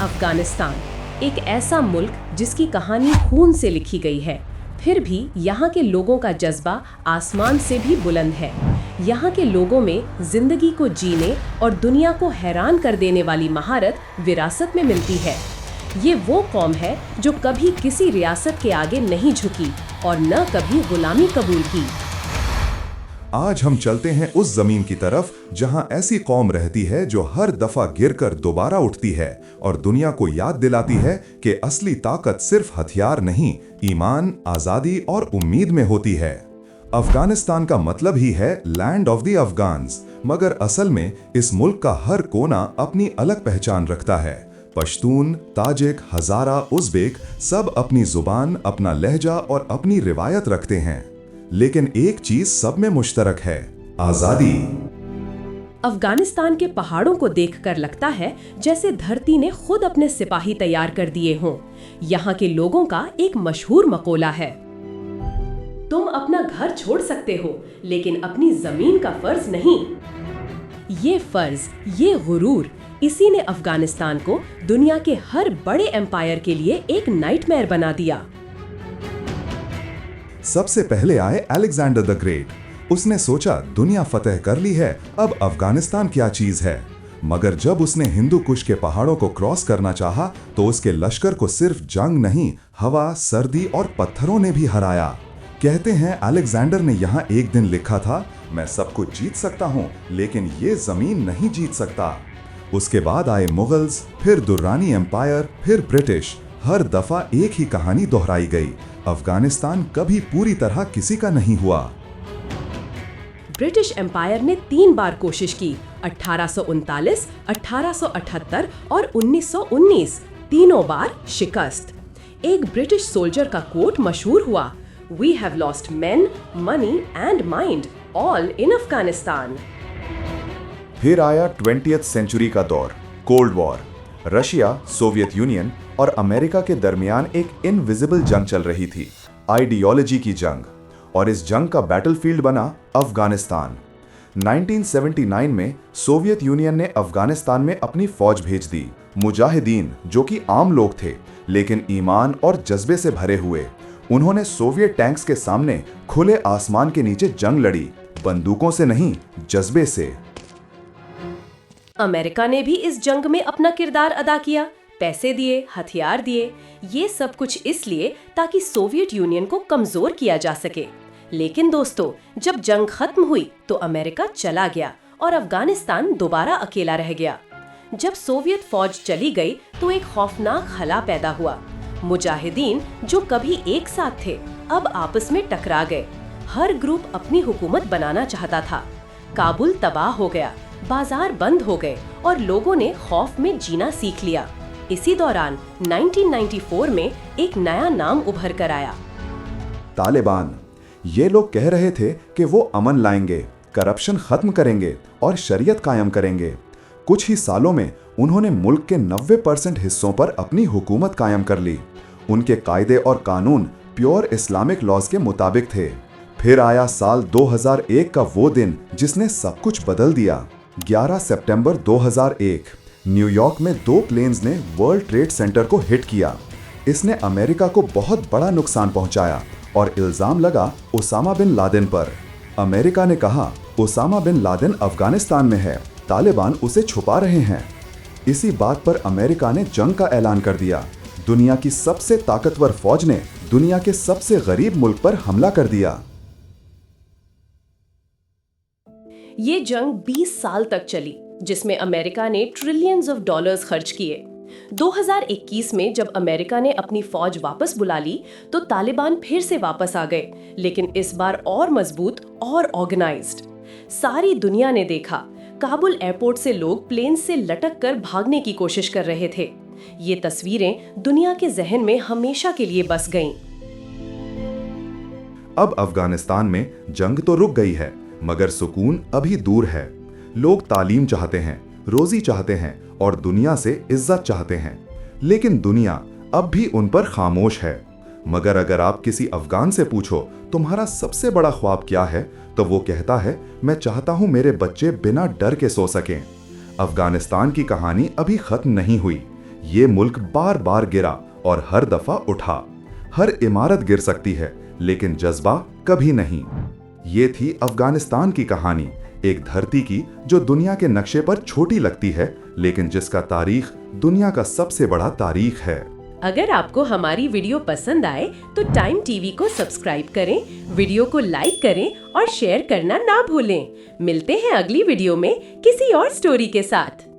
अफगानिस्तान एक ऐसा मुल्क जिसकी कहानी खून से लिखी गई है, फिर भी यहाँ के लोगों का जज्बा आसमान से भी बुलंद है। यहाँ के लोगों में जिंदगी को जीने और दुनिया को हैरान कर देने वाली महारत विरासत में मिलती है। ये वो कौम है जो कभी किसी रियासत के आगे नहीं झुकी और न कभी गुलामी कबूल की। आज हम चलते हैं उस जमीन की तरफ जहां ऐसी कौम रहती है जो हर दफा गिरकर दोबारा उठती है और दुनिया को याद दिलाती है कि असली ताकत सिर्फ हथियार नहीं, ईमान, आजादी और उम्मीद में होती है। अफगानिस्तान का मतलब ही है लैंड ऑफ द अफगान्स, मगर असल में इस मुल्क का हर कोना अपनी अलग पहचान रखता है। पश्तून, ताजिक, हजारा, उज़्बेक सब अपनी जुबान, अपना लहजा और अपनी रिवायत रखते हैं, लेकिन एक चीज सब में मुश्तरक है, आजादी। अफगानिस्तान के पहाड़ों को देखकर लगता है जैसे धरती ने खुद अपने सिपाही तैयार कर दिए हों। यहाँ के लोगों का एक मशहूर मकोला है, तुम अपना घर छोड़ सकते हो लेकिन अपनी जमीन का फर्ज नहीं। ये फर्ज, ये गुरूर, इसी ने अफगानिस्तान को दुनिया के हर बड़े एम्पायर के लिए एक नाइटमेयर बना दिया। सबसे पहले आए अलेक्जेंडर द ग्रेट। उसने सोचा दुनिया फतेह कर ली है, अब अफगानिस्तान क्या चीज है। मगर जब उसने हिंदू कुश के पहाड़ों को क्रॉस करना चाहा तो उसके लश्कर को सिर्फ जंग नहीं, हवा, सर्दी और पत्थरों ने भी हराया। कहते हैं अलेक्जेंडर ने यहाँ एक दिन लिखा था, मैं सब कुछ जीत सकता हूँ लेकिन ये जमीन नहीं जीत सकता। उसके बाद आए मुगल्स, फिर दुर्रानी एम्पायर, फिर ब्रिटिश। हर दफा एक ही कहानी दोहराई गई, अफगानिस्तान कभी पूरी तरह किसी का नहीं हुआ। ब्रिटिश एम्पायर ने 3 बार कोशिश की, 1839, 1878 और 1919, तीनों बार शिकस्त। एक ब्रिटिश सोल्जर का कोट मशहूर हुआ, We have lost men, money and mind, all in Afghanistan। फिर आया 20th सेंचुरी का दौर, cold war. Russia, Soviet union और अमेरिका के दरमियान एक इनविजिबल जंग चल रही थी, आइडियोलॉजी की जंग, और इस जंग का बैटलफील्ड बना अफगानिस्तान। 1979 में सोवियत यूनियन ने अफगानिस्तान में अपनी फौज भेज दी। मुजाहिदीन जो कि आम लोग थे लेकिन ईमान और जज्बे से भरे हुए, उन्होंने सोवियत टैंक्स के सामने खुले आसमान के नीचे जंग लड़ी, बंदूकों से नहीं, जज्बे से। अमेरिका ने भी इस जंग में अपना किरदार अदा किया, पैसे दिए, हथियार दिए, ये सब कुछ इसलिए ताकि सोवियत यूनियन को कमजोर किया जा सके। लेकिन दोस्तों, जब जंग खत्म हुई तो अमेरिका चला गया और अफगानिस्तान दोबारा अकेला रह गया। जब सोवियत फौज चली गई तो एक खौफनाक खला पैदा हुआ। मुजाहिदीन जो कभी एक साथ थे अब आपस में टकरा गए। हर ग्रुप अपनी हुकूमत बनाना चाहता था। काबुल तबाह हो गया, बाजार बंद हो गए और लोगों ने खौफ में जीना सीख लिया। इसी दौरान 1994 में एक नया नाम उभर कर आया, तालिबान। ये लोग कह रहे थे कि वो अमन लाएंगे, करप्शन खत्म करेंगे और शरीयत कायम करेंगे। कुछ ही सालों में उन्होंने मुल्क के 90% हिस्सों पर अपनी हुकूमत कायम कर ली। उनके कायदे और कानून प्योर इस्लामिक लॉज के मुताबिक थे। फिर आया साल 2001 का वो दिन जिसने सब कुछ बदल दिया। 11 सितंबर 2001 न्यूयॉर्क में 2 प्लेन्स ने वर्ल्ड ट्रेड सेंटर को हिट किया। इसने अमेरिका को बहुत बड़ा नुकसान पहुंचाया और इल्जाम लगा ओसामा बिन लादेन पर। अमेरिका ने कहा ओसामा बिन लादेन अफगानिस्तान में है, तालिबान उसे छुपा रहे हैं। इसी बात पर अमेरिका ने जंग का ऐलान कर दिया। दुनिया की सबसे ताकतवर फौज ने दुनिया के सबसे गरीब मुल्क पर हमला कर दिया। ये जंग 20 साल तक चली, जिसमें अमेरिका ने ट्रिलियंस ऑफ डॉलर्स खर्च किए। 2021 में जब अमेरिका ने अपनी फौज वापस बुला ली तो तालिबान फिर से वापस आ गए, लेकिन इस बार और मजबूत और ऑर्गेनाइज्ड। सारी दुनिया ने देखा, काबुल एयरपोर्ट से लोग प्लेन से लटक कर भागने की कोशिश कर रहे थे। ये तस्वीरें दुनिया के जहन में हमेशा के लिए बस गईं। अब अफगानिस्तान में जंग तो रुक गई है, मगर सुकून अभी दूर है। लोग तालीम चाहते हैं, रोजी चाहते हैं और दुनिया से इज्जत चाहते हैं, लेकिन दुनिया अब भी उन पर खामोश है। मगर अगर आप किसी अफगान से पूछो तुम्हारा सबसे बड़ा ख्वाब क्या है, तो वो कहता है मैं चाहता हूं मेरे बच्चे बिना डर के सो सकें। अफगानिस्तान की कहानी अभी खत्म नहीं हुई, ये मुल्क बार बार गिरा और हर दफा उठा। हर इमारत गिर सकती है, लेकिन जज्बा कभी नहीं। ये थी अफगानिस्तान की कहानी, एक धरती की जो दुनिया के नक्शे पर छोटी लगती है, लेकिन जिसका तारीख दुनिया का सबसे बड़ा तारीख है। अगर आपको हमारी वीडियो पसंद आए तो टाइम टीवी को सब्सक्राइब करें, वीडियो को लाइक करें और शेयर करना ना भूलें। मिलते हैं अगली वीडियो में किसी और स्टोरी के साथ।